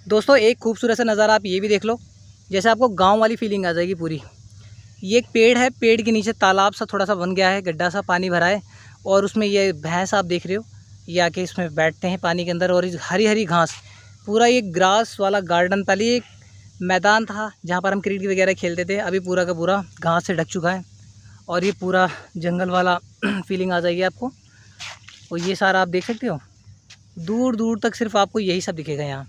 दोस्तों एक खूबसूरत सा नज़ारा आप ये भी देख लो, जैसे आपको गांव वाली फीलिंग आ जाएगी पूरी। ये एक पेड़ है, पेड़ के नीचे तालाब सा थोड़ा सा बन गया है, गड्ढा सा पानी भरा है और उसमें ये भैंस आप देख रहे हो, ये आके इसमें बैठते हैं पानी के अंदर। और हरी हरी घास, पूरा ये ग्रास वाला गार्डन। पहले एक मैदान था जहाँ पर हम क्रिकेट वगैरह खेलते थे, अभी पूरा का पूरा घास से ढक चुका है और ये पूरा जंगल वाला फीलिंग आ जाएगी आपको। और ये सारा आप देख सकते हो, दूर दूर तक सिर्फ आपको यही सब दिखेगा यहाँ।